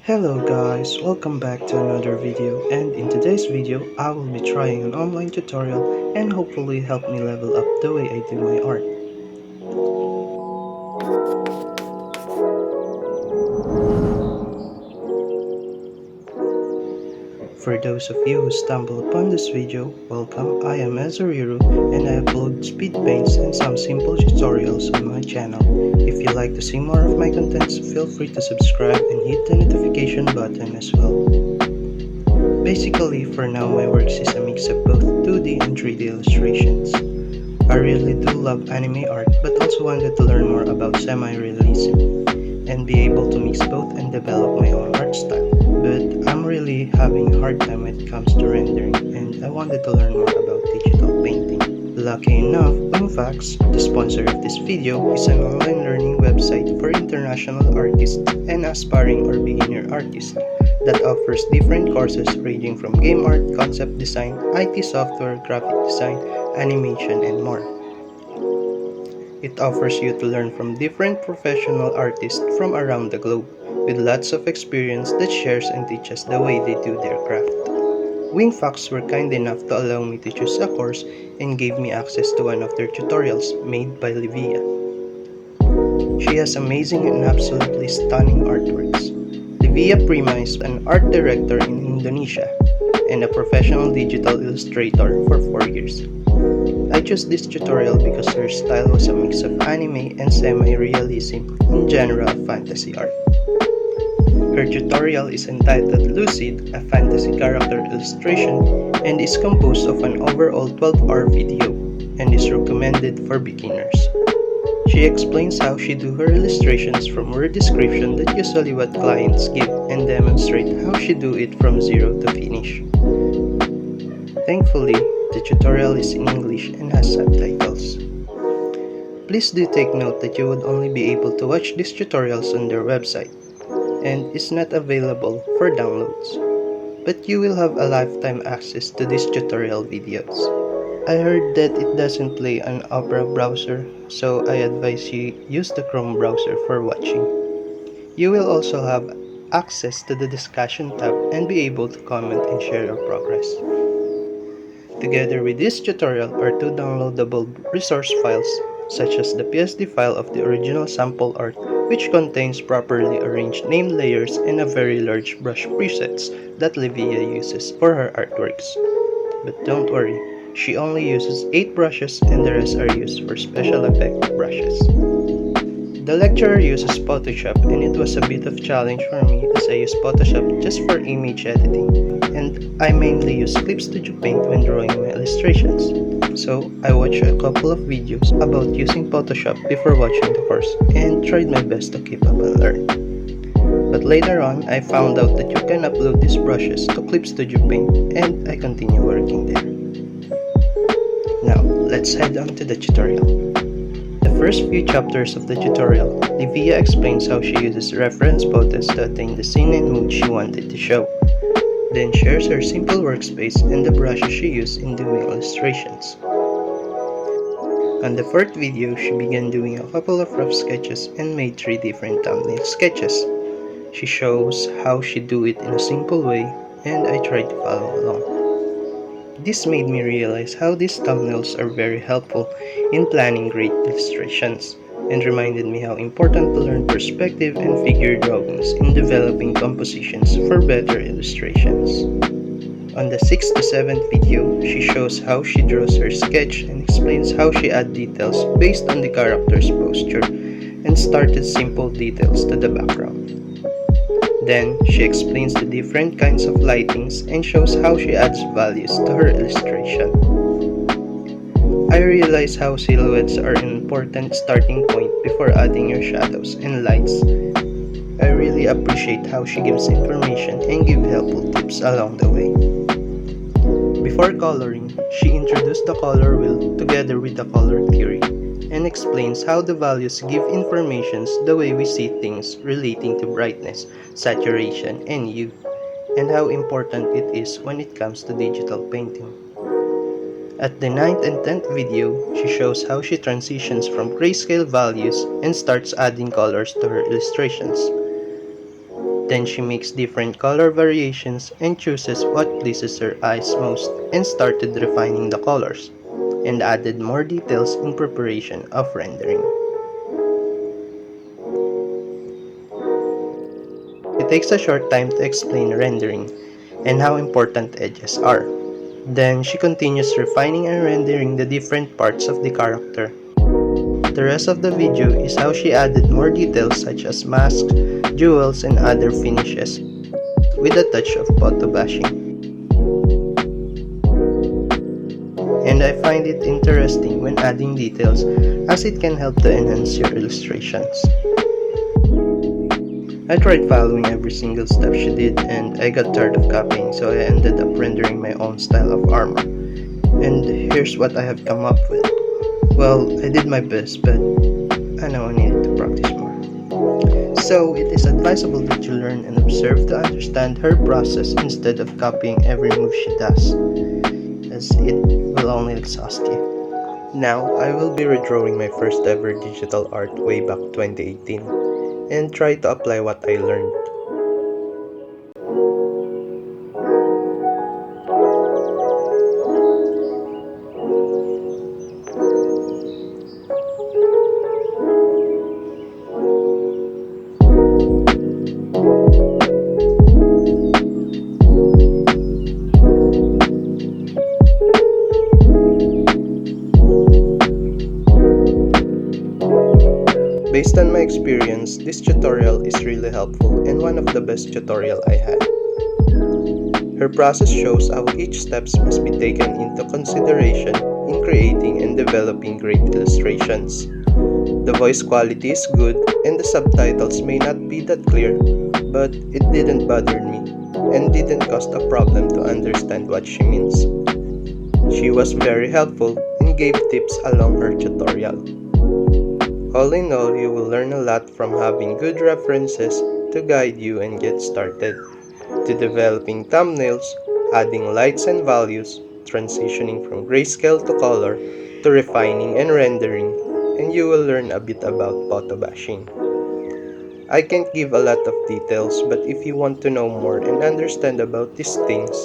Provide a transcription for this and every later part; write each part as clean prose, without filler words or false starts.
Hello guys, welcome back to another video, and in today's video I will be trying an online tutorial and hopefully help me level up the way I do my art. For those of you who stumble upon this video, welcome. I am Azuriru and I upload speed paints and some simple tutorials on my channel. If you like to see more of my contents, feel free to subscribe and hit the notification button as well. Basically, for now my works is a mix of both 2D and 3D illustrations. I really do love anime art, but also wanted to learn more about semi-realism and be able to mix both and develop my own art style. But I'm really having a hard time when it comes to rendering, and I wanted to learn more about digital painting. Lucky enough, Wingfax, the sponsor of this video, is an online learning website for international artists and aspiring or beginner artists that offers different courses ranging from game art, concept design, IT software, graphic design, animation, and more. It offers you to learn from different professional artists from around the globe, with lots of experience that shares and teaches the way they do their craft. Wingfax were kind enough to allow me to choose a course and gave me access to one of their tutorials made by Livia. She has amazing and absolutely stunning artworks. Livia Prima is an art director in Indonesia and a professional digital illustrator for 4 years. I chose this tutorial because her style was a mix of anime and semi-realism in genre of fantasy art. Her tutorial is entitled Lucid, a fantasy character illustration, and is composed of an overall 12-hour video and is recommended for beginners. She explains how she do her illustrations from word description that usually what clients give and demonstrate how she do it from zero to finish. Thankfully, the tutorial is in English and has subtitles. Please do take note that you would only be able to watch these tutorials on their website and is not available for downloads, but you will have a lifetime access to these tutorial videos. I heard that it doesn't play on Opera browser, so I advise you use the Chrome browser for watching. You will also have access to the discussion tab and be able to comment and share your progress. Together with this tutorial are two downloadable resource files, such as the PSD file of the original sample art, which contains properly arranged named layers and a very large brush presets that Livia uses for her artworks. But don't worry, she only uses 8 brushes and the rest are used for special effect brushes. The lecturer uses Photoshop and it was a bit of challenge for me as I use Photoshop just for image editing, and I mainly use Clip Studio Paint when drawing my illustrations. So I watched a couple of videos about using Photoshop before watching the course and tried my best to keep up and learn. But later on, I found out that you can upload these brushes to Clip Studio Paint and I continue working there. Now, let's head on to the tutorial. The first few chapters of the tutorial, Livia explains how she uses reference photos to attain the scene and mood she wanted to show, then shares her simple workspace and the brushes she used in doing illustrations. On the fourth video, she began doing a couple of rough sketches and made 3 different thumbnail sketches. She shows how she do it in a simple way and I tried to follow along. This made me realize how these thumbnails are very helpful in planning great illustrations, and reminded me how important to learn perspective and figure drawings in developing compositions for better illustrations. On the 6th to 7th video, she shows how she draws her sketch and explains how she adds details based on the character's posture and started simple details to the background. Then, she explains the different kinds of lightings and shows how she adds values to her illustration. I realize how silhouettes are an important starting point before adding your shadows and lights. I really appreciate how she gives information and gives helpful tips along the way. Before coloring, she introduced the color wheel together with the color theory, and explains how the values give informations the way we see things relating to brightness, saturation, and hue, and how important it is when it comes to digital painting. At the 9th and 10th video, she shows how she transitions from grayscale values and starts adding colors to her illustrations. Then she makes different color variations and chooses what pleases her eyes most and started refining the colors and added more details in preparation of rendering. It takes a short time to explain rendering and how important edges are. Then she continues refining and rendering the different parts of the character. The rest of the video is how she added more details such as masks, jewels, and other finishes with a touch of photo bashing. And I find it interesting when adding details as it can help to enhance your illustrations. I tried following every single step she did and I got tired of copying, so I ended up rendering my own style of armor. And here's what I have come up with. Well, I did my best, but I know I needed to practice more. So it is advisable that you learn and observe to understand her process instead of copying every move she does, as it will only exhaust you. Now, I will be redrawing my first ever digital art way back 2018 and try to apply what I learned. Based on my experience, this tutorial is really helpful and one of the best tutorial I had. Her process shows how each steps must be taken into consideration in creating and developing great illustrations. The voice quality is good and the subtitles may not be that clear, but it didn't bother me and didn't cause a problem to understand what she means. She was very helpful and gave tips along her tutorial. All in all, you will learn a lot from having good references to guide you and get started, to developing thumbnails, adding lights and values, transitioning from grayscale to color, to refining and rendering, and you will learn a bit about photo bashing. I can't give a lot of details, but if you want to know more and understand about these things,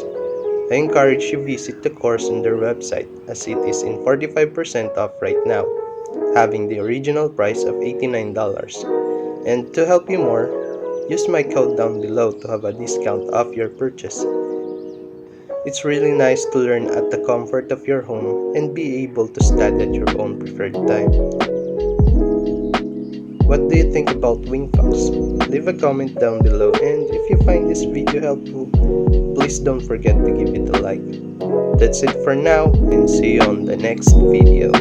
I encourage you visit the course on their website as it is in 45% off right now, having the original price of $89. And to help you more, use my code down below to have a discount off your purchase. It's really nice to learn at the comfort of your home and be able to study at your own preferred time. What do you think about Wingfox? Leave a comment down below, and if you find this video helpful, please don't forget to give it a like. That's it for now, and see you on the next video.